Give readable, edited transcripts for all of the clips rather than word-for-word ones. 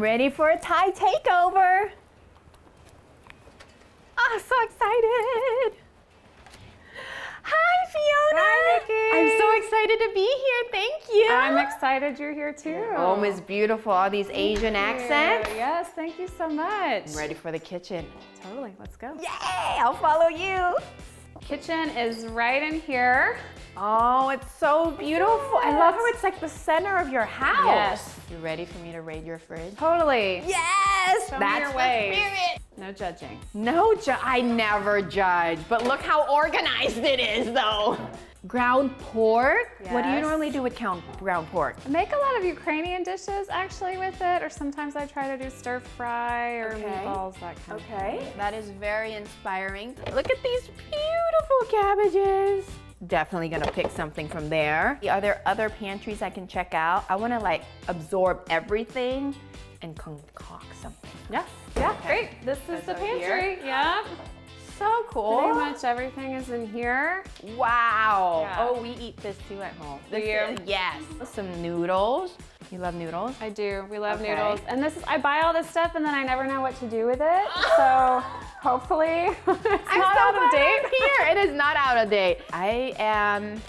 ready for a Thai takeover? Oh, so excited. Hi, Fiona. Hi, Nikky. I'm so excited to be here. Thank you. I'm excited you're here too. Your home is beautiful. All these Asian accents. Yes, thank you so much. I'm ready for the kitchen. Totally, let's go. Yay, I'll follow you. Kitchen is right in here. Oh, it's so beautiful. I love how it's like the center of your house. Yes. You ready for me to raid your fridge? Totally. Yes, Show me that's your the ways. spirit. No judging. No, I never judge, but look how organized it is though. Ground pork? What do you Yes. normally do with ground pork? I make a lot of Ukrainian dishes actually with it, or sometimes I try to do stir fry or Okay. meatballs, that kind of thing. That is very inspiring. Look at these beautiful cabbages. Definitely gonna pick something from there. Are there other pantries I can check out? I wanna like absorb everything and concoct something. Yeah, great. This is the over pantry. Yeah. So cool. Pretty much everything is in here. Wow. Yeah. Oh, we eat this too at home. Do you? Yes. Some noodles. You love noodles? I do. We love Okay. noodles. And this is, I buy all this stuff and then I never know what to do with it. So hopefully it's not out of date. Here, it is not out of date. I am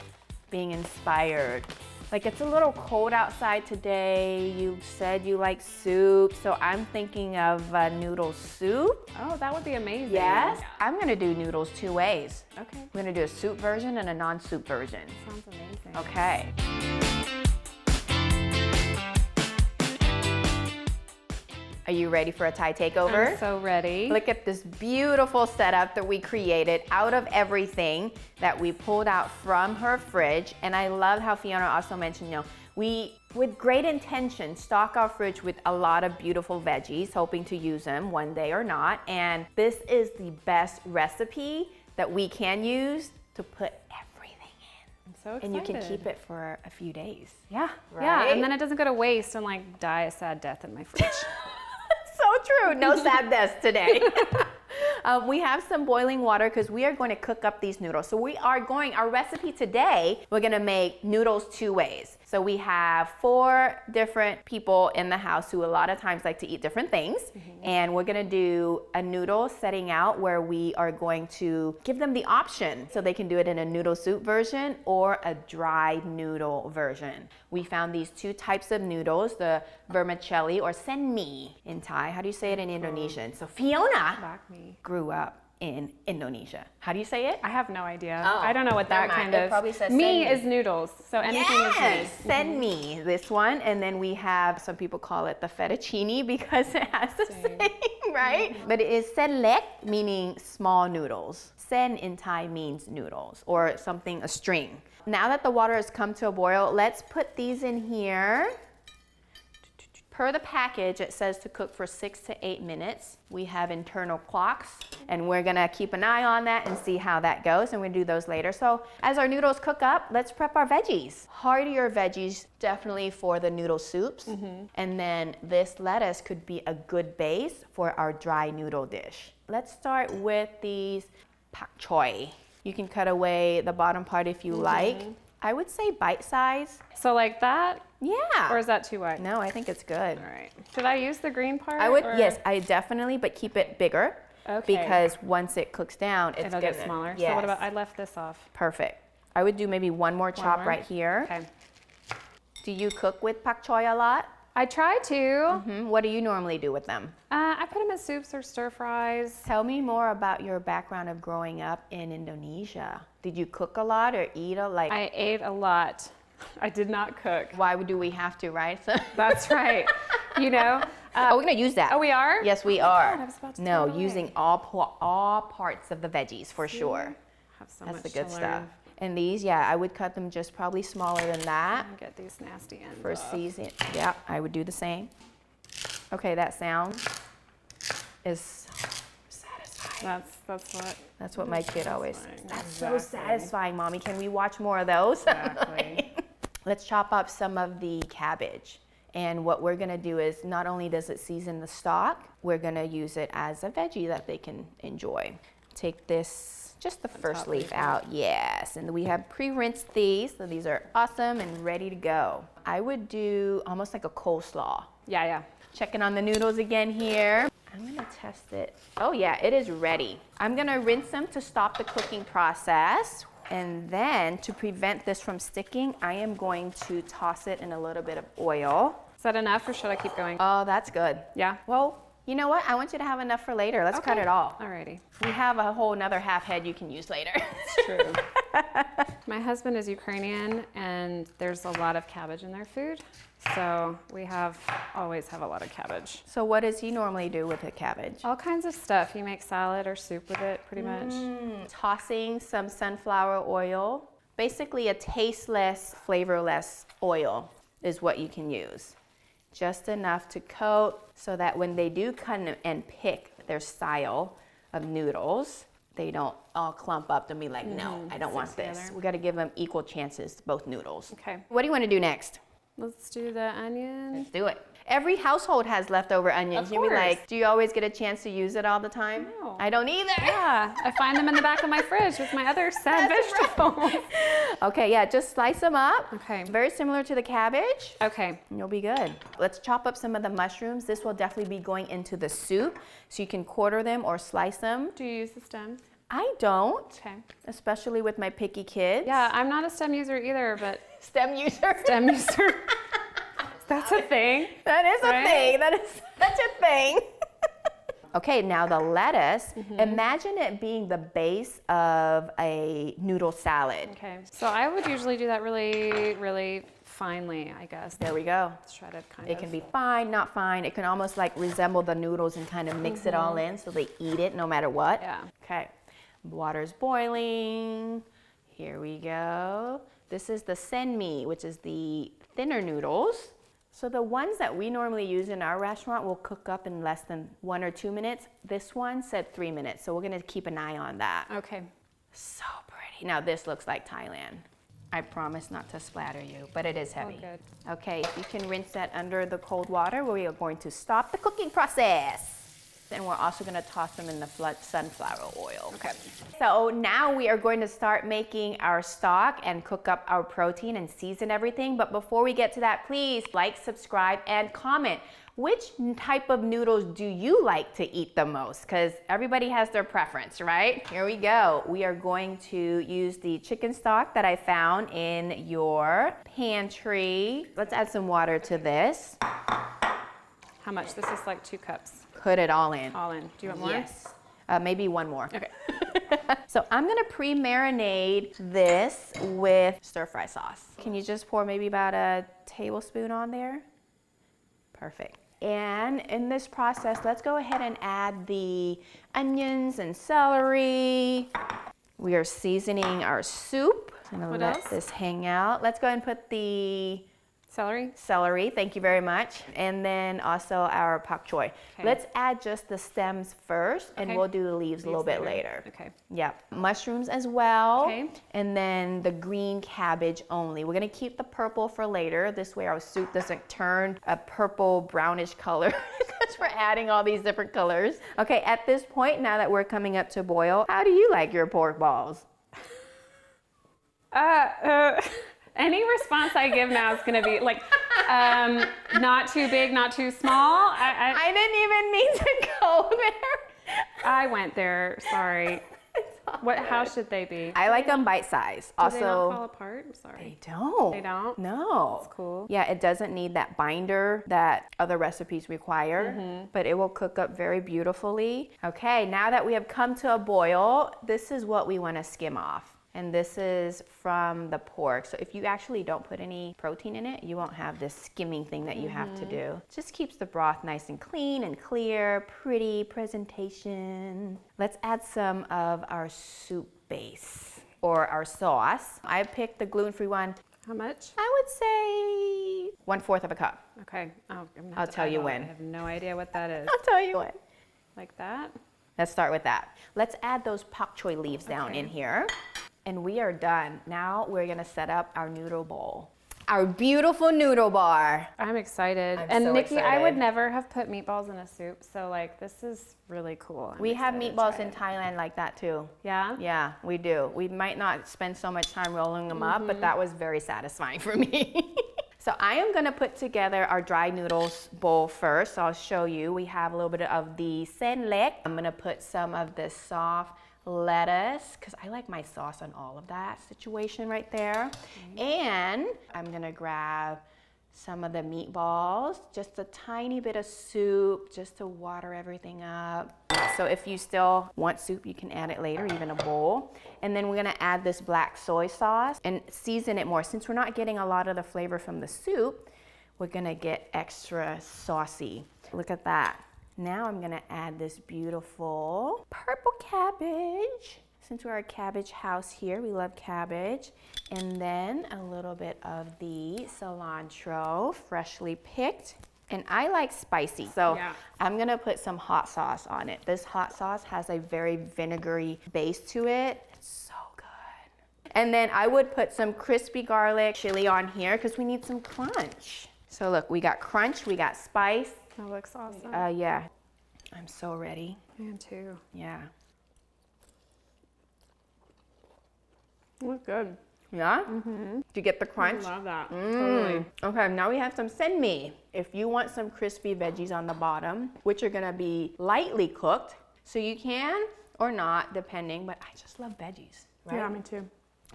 being inspired. Like, it's a little cold outside today. You said you like soup, so I'm thinking of noodle soup. Oh, that would be amazing. Yes. I'm gonna do noodles two ways. Okay. I'm gonna do a soup version and a non-soup version. Sounds amazing. Okay. Are you ready for a Thai takeover? I'm so ready. Look at this beautiful setup that we created out of everything that we pulled out from her fridge. And I love how Fiona also mentioned, we, with great intention, stock our fridge with a lot of beautiful veggies, hoping to use them one day or not. And this is the best recipe that we can use to put everything in. I'm so excited. And you can keep it for a few days. Yeah, Right? yeah. And then it doesn't go to waste and like die a sad death in my fridge. So true, no sad deaths today. We have some boiling water because we are going to cook up these noodles. So our recipe today, we're gonna make noodles two ways. So we have 4 different people in the house who a lot of times like to eat different things. And we're gonna do a noodle setting out where we are going to give them the option so they can do it in a noodle soup version or a dry noodle version. We found these 2 types of noodles, the vermicelli or sen mi in Thai. How do you say it in Indonesian? So Fiona Back me. grew up in Indonesia. How do you say it? I have no idea. Oh, I don't know what that never mind. kind It of. probably says me send me. is noodles, so anything Yes, is me. send me this one. And then we have, some people call it the fettuccine because it has the same, right? But it is sen lek, meaning small noodles. Sen in Thai means noodles or something, a string. Now that the water has come to a boil, let's put these in here. Per the package, it says to cook for 6 to 8 minutes. We have internal clocks, and we're gonna keep an eye on that and see how that goes, and we're gonna do those later. So as our noodles cook up, let's prep our veggies. Heartier veggies, definitely for the noodle soups. And then this lettuce could be a good base for our dry noodle dish. Let's start with these pak choy. You can cut away the bottom part if you like. I would say bite size. So like that, Yeah. or is that too wide? No, I think it's good. All right. Should I use the green part? I would, or- yes, I definitely, but keep it bigger. Okay. Because once it cooks down, it's It'll gonna get smaller. Yes. So what about, I left this off. Perfect. I would do maybe one more chop more? right here. Okay. Do you cook with pak choy a lot? I try to. What do you normally do with them? I put them in soups or stir fries. Tell me more about your background of growing up in Indonesia. Did you cook a lot or eat a like? I ate a lot. I did not cook. Why do we have to, right? So That's right. You know? oh, we're gonna use that. Oh, we are? Yes, we are. God, I was about to No, throw it away. using all parts of the veggies for sure. Have so That's much the good to stuff. learn. And these, yeah, I would cut them just probably smaller than that. I'll get these nasty ends For off. season, yeah, I would do the same. Okay, that sound is satisfying. That's what my kid always says. That's so satisfying, Mommy. Can we watch more of those? Exactly. Let's chop up some of the cabbage. And what we're gonna do is not only does it season the stock, we're gonna use it as a veggie that they can enjoy. Take this, just the first top leaf leaf out, yes. And we have pre-rinsed these, so these are awesome and ready to go. I would do almost like a coleslaw. Yeah. Checking on the noodles again here. I'm gonna test it. Oh yeah, it is ready. I'm gonna rinse them to stop the cooking process. And then to prevent this from sticking, I am going to toss it in a little bit of oil. Is that enough or should I keep going? Oh, that's good. Yeah? Well, you know what? I want you to have enough for later. Let's cut it all. Alrighty. We have a whole another half head you can use later. It's true. My husband is Ukrainian and there's a lot of cabbage in their food. So we always have a lot of cabbage. So what does he normally do with the cabbage? All kinds of stuff. He makes salad or soup with it pretty much. Tossing some sunflower oil. Basically a tasteless, flavorless oil is what you can use. Just enough to coat so that when they do come and pick their style of noodles, they don't all clump up and be like, no, I don't want this. Together. We got to give them equal chances, both noodles. Okay. What do you want to do next? Let's do the onion. Let's do it. Every household has leftover onions. Of You'd be course. like, do you always get a chance to use it all the time? No. I don't either. Yeah, I find them in the back of my fridge with my other sad vegetables. Okay, yeah, just slice them up. Okay. Very similar to the cabbage. Okay. And you'll be good. Let's chop up some of the mushrooms. This will definitely be going into the soup. So you can quarter them or slice them. Do you use the stems? I don't, Okay. especially with my picky kids. Yeah, I'm not a stem user either, but Stem user. stem user. That's a thing. That is a Right? thing. That is such a thing. Okay, now the lettuce. Imagine it being the base of a noodle salad. Okay. So I would usually do that really, really finely, I guess. There we go. Let's try to kind It of. can be fine, not fine. It can almost like resemble the noodles and kind of mix it all in so they eat it no matter what. Yeah. Okay, water's boiling. Here we go. This is the senmi, which is the thinner noodles. So the ones that we normally use in our restaurant will cook up in less than 1 or 2 minutes. This one said 3 minutes, so we're gonna keep an eye on that. Okay. So pretty. Now this looks like Thailand. I promise not to splatter you, but it is heavy. good. Okay, if you can rinse that under the cold water, we are going to stop the cooking process. And we're also gonna toss them in the sunflower oil. Okay. So now we are going to start making our stock and cook up our protein and season everything. But before we get to that, please like, subscribe, and comment. Which type of noodles do you like to eat the most? Because everybody has their preference, right? Here we go. We are going to use the chicken stock that I found in your pantry. Let's add some water to this. How much? This is like 2 cups. Put it all in. All in. Do you want more? Yes. Maybe one more. Okay. So I'm gonna pre-marinate this with stir-fry sauce. Can you just pour maybe about a tablespoon on there? Perfect. And in this process, let's go ahead and add the onions and celery. We are seasoning our soup. I'm gonna What let else? this hang out. Let's go ahead and put the Celery? celery, thank you very much. And then also our pak choy. Okay. Let's add just the stems first and Okay. we'll do the leaves a little bit later. Okay. Yep. Mushrooms as well. Okay. And then the green cabbage only. We're gonna keep the purple for later. This way our soup doesn't turn a purple brownish color because we're adding all these different colors. Okay, at this point, now that we're coming up to boil, how do you like your pork balls? Any response I give now is going to be like, not too big, not too small. I didn't even mean to go there. I went there. Sorry. What? How should they be? I like them bite-sized. Do Also, they not fall apart? I'm sorry. they don't. They don't? No. That's cool. Yeah, it doesn't need that binder that other recipes require, but it will cook up very beautifully. Okay, now that we have come to a boil, this is what we want to skim off. And this is from the pork. So if you actually don't put any protein in it, you won't have this skimming thing that you have to do. Just keeps the broth nice and clean and clear, pretty presentation. Let's add some of our soup base or our sauce. I picked the gluten-free one. How much? I would say 1/4 of a cup. Okay. Oh, I'm gonna have I'll to tell you eyeball it. when. I have no idea what that is. I'll tell you what. Like that? Let's start with that. Let's add those pak choy leaves down Okay. in here. And we are done. Now we're gonna set up our noodle bowl. Our beautiful noodle bar. I'm excited. I'm and so Nikki, I would excited. never have put meatballs in a soup. So like, this is really cool. I'm We have excited to meatballs try in it. Thailand like that too. Yeah? Yeah, we do. We might not spend so much time rolling them up, but that was very satisfying for me. So I am gonna put together our dry noodles bowl first. So I'll show you. We have a little bit of the sen lek. I'm gonna put some of this soft lettuce, because I like my sauce on all of that situation right there. And I'm gonna grab some of the meatballs, just a tiny bit of soup, just to water everything up. So if you still want soup, you can add it later, even a bowl. And then we're gonna add this black soy sauce and season it more. Since we're not getting a lot of the flavor from the soup, we're gonna get extra saucy. Look at that. Now I'm gonna add this beautiful purple cabbage. Since we're a cabbage house here, we love cabbage. And then a little bit of the cilantro, freshly picked. And I like spicy, so I'm gonna put some hot sauce on it. This hot sauce has a very vinegary base to it. It's so good. And then I would put some crispy garlic chili on here because we need some crunch. So look, we got crunch, we got spice. That looks awesome. Yeah, I'm so ready. Me too. Yeah. Looks good. Yeah? Mm-hmm. Do you get the crunch? I love that. Totally. Okay, now we have some senmi. If you want some crispy veggies on the bottom, which are gonna be lightly cooked, so you can or not, depending, but I just love veggies, right? Yeah, me too.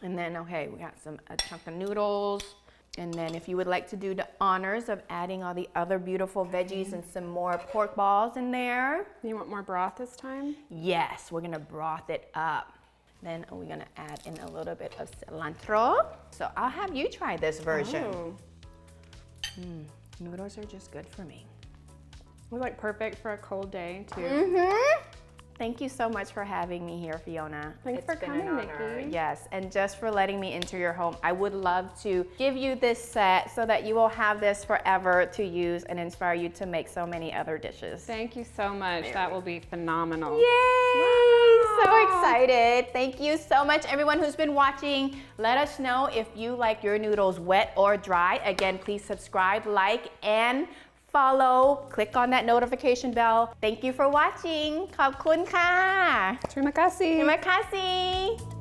And then, okay, we got a chunk of noodles. And then if you would like to do the honors of adding all the other beautiful veggies and some more pork balls in there. You want more broth this time? Yes, we're gonna broth it up. Then we're gonna add in a little bit of cilantro. So I'll have you try this version. Oh. Noodles are just good for me. It was like perfect for a cold day too. Mm-hmm. Thank you so much for having me here, Fiona. Thanks for coming, Nikki. Yes, and just for letting me into your home. I would love to give you this set so that you will have this forever to use and inspire you to make so many other dishes. Thank you so much. That will be phenomenal. Yay! Wow. So excited. Thank you so much, everyone who's been watching. Let us know if you like your noodles wet or dry. Again, please subscribe, like, and follow. Click on that notification bell. Thank you for watching. ขอบคุณค่ะ Terima kasih. Terima kasih.